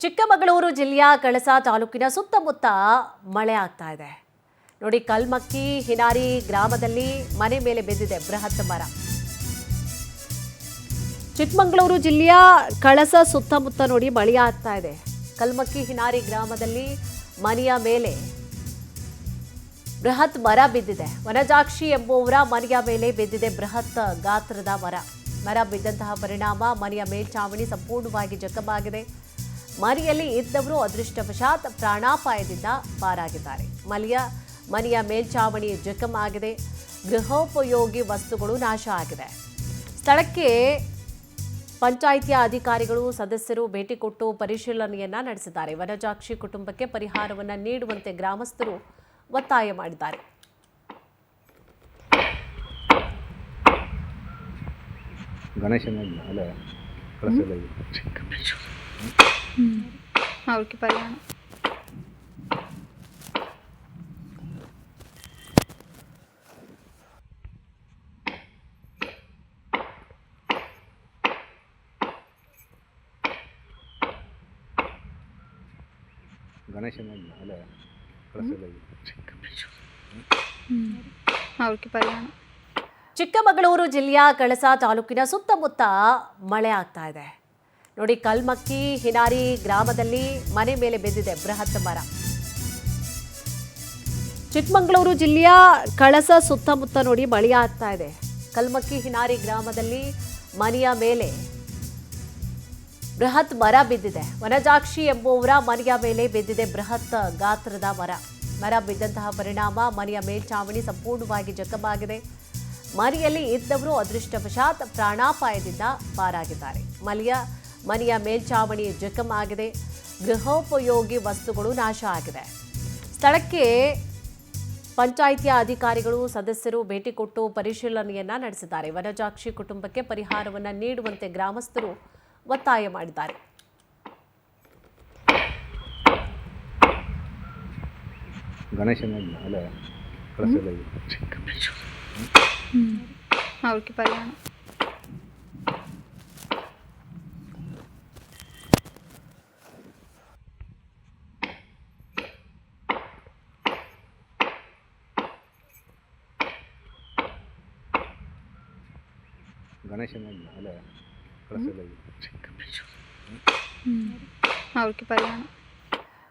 ಚಿಕ್ಕಮಗಳೂರು ಜಿಲ್ಲೆಯ ಕಳಸ ತಾಲೂಕಿನ ಸುತ್ತಮುತ್ತ ಮಳೆ ಆಗ್ತಾ ಇದೆ. ನೋಡಿ, ಕಲ್ಮಕ್ಕಿ ಹಿನಾರಿ ಗ್ರಾಮದಲ್ಲಿ ಮನೆ ಮೇಲೆ ಬಿದ್ದಿದೆ ಬೃಹತ್ ಮರ. ಚಿಕ್ಕಮಗಳೂರು ಜಿಲ್ಲೆಯ ಕಳಸ ಸುತ್ತಮುತ್ತ ನೋಡಿ ಮಳೆ ಆಗ್ತಾ ಇದೆ. ಕಲ್ಮಕ್ಕಿ ಹಿನಾರಿ ಗ್ರಾಮದಲ್ಲಿ ಮನೆಯ ಮೇಲೆ ಬೃಹತ್ ಮರ ಬಿದ್ದಿದೆ. ವನಜಾಕ್ಷಿ ಎಂಬುವರ ಮನೆಯ ಮೇಲೆ ಬಿದ್ದಿದೆ ಬೃಹತ್ ಗಾತ್ರದ ಮರ. ಮರ ಬಿದ್ದಂತಹ ಪರಿಣಾಮ ಮನೆಯ ಮೇಲ್ಛಾವಣಿ ಸಂಪೂರ್ಣವಾಗಿ ಜಖಮಾಗಿದೆ. ಮನೆಯಲ್ಲಿ ಇದ್ದವರು ಅದೃಷ್ಟವಶಾತ್ ಪ್ರಾಣಾಪಾಯದಿಂದ ಪಾರಾಗಿದ್ದಾರೆ. ಮನೆಯ ಮೇಲ್ಛಾವಣಿ ಜಖಮಾಗಿದೆ. ಗೃಹೋಪಯೋಗಿ ವಸ್ತುಗಳು ನಾಶ ಆಗಿದೆ. ಸ್ಥಳಕ್ಕೆ ಪಂಚಾಯಿತಿಯ ಅಧಿಕಾರಿಗಳು ಸದಸ್ಯರು ಭೇಟಿ ಕೊಟ್ಟು ಪರಿಶೀಲನೆಯನ್ನ ನಡೆಸಿದ್ದಾರೆ. ವನಜಾಕ್ಷಿ ಕುಟುಂಬಕ್ಕೆ ಪರಿಹಾರವನ್ನು ನೀಡುವಂತೆ ಗ್ರಾಮಸ್ಥರು ಒತ್ತಾಯ ಮಾಡಿದ್ದಾರೆ. ಚಿಕ್ಕಮಗಳೂರು ಜಿಲ್ಲೆಯ ಕಳಸ ತಾಲೂಕಿನ ಸುತ್ತಮುತ್ತ ಮಳೆ ಆಗ್ತಾ ಇದೆ. ನೋಡಿ, ಕಲ್ಮಕ್ಕಿ ಹಿನಾರಿ ಗ್ರಾಮದಲ್ಲಿ ಮನೆ ಮೇಲೆ ಬಿದ್ದಿದೆ ಬೃಹತ್ ಮರ. ಚಿಕ್ಕಮಗಳೂರು ಜಿಲ್ಲೆಯ ಕಳಸ ಸುತ್ತಮುತ್ತ ನೋಡಿ ಮಳೆ ಆಗ್ತಾ ಇದೆ. ಕಲ್ಮಕ್ಕಿ ಹಿನಾರಿ ಗ್ರಾಮದಲ್ಲಿ ಮನೆಯ ಮೇಲೆ ಬೃಹತ್ ಮರ ಬಿದ್ದಿದೆ. ವನಜಾಕ್ಷಿ ಎಂಬುವರ ಮನೆಯ ಮೇಲೆ ಬಿದ್ದಿದೆ ಬೃಹತ್ ಗಾತ್ರದ ಮರ. ಮರ ಬಿದ್ದಂತಹ ಪರಿಣಾಮ ಮನೆಯ ಮೇಲ್ಛಾವಣಿ ಸಂಪೂರ್ಣವಾಗಿ ಜಖಮಾಗಿದೆ. ಮನೆಯಲ್ಲಿ ಇದ್ದವರು ಅದೃಷ್ಟವಶಾತ್ ಪ್ರಾಣಾಪಾಯದಿಂದ ಪಾರಾಗಿದ್ದಾರೆ. ಮನೆಯ ಮೇಲ್ಛಾವಣಿ ಜಖಮಾಗಿದೆ. ಗೃಹೋಪಯೋಗಿ ವಸ್ತುಗಳು ನಾಶ ಆಗಿದೆ. ಸ್ಥಳಕ್ಕೆ ಪಂಚಾಯಿತಿಯ ಅಧಿಕಾರಿಗಳು ಸದಸ್ಯರು ಭೇಟಿ ಕೊಟ್ಟು ಪರಿಶೀಲನೆಯನ್ನ ನಡೆಸಿದ್ದಾರೆ. ವನಜಾಕ್ಷಿ ಕುಟುಂಬಕ್ಕೆ ಪರಿಹಾರವನ್ನು ನೀಡುವಂತೆ ಗ್ರಾಮಸ್ಥರು ಒತ್ತಾಯ ಮಾಡಿದ್ದಾರೆ. ಅವ್ರಿಗೆ ಪರಿಹಾರ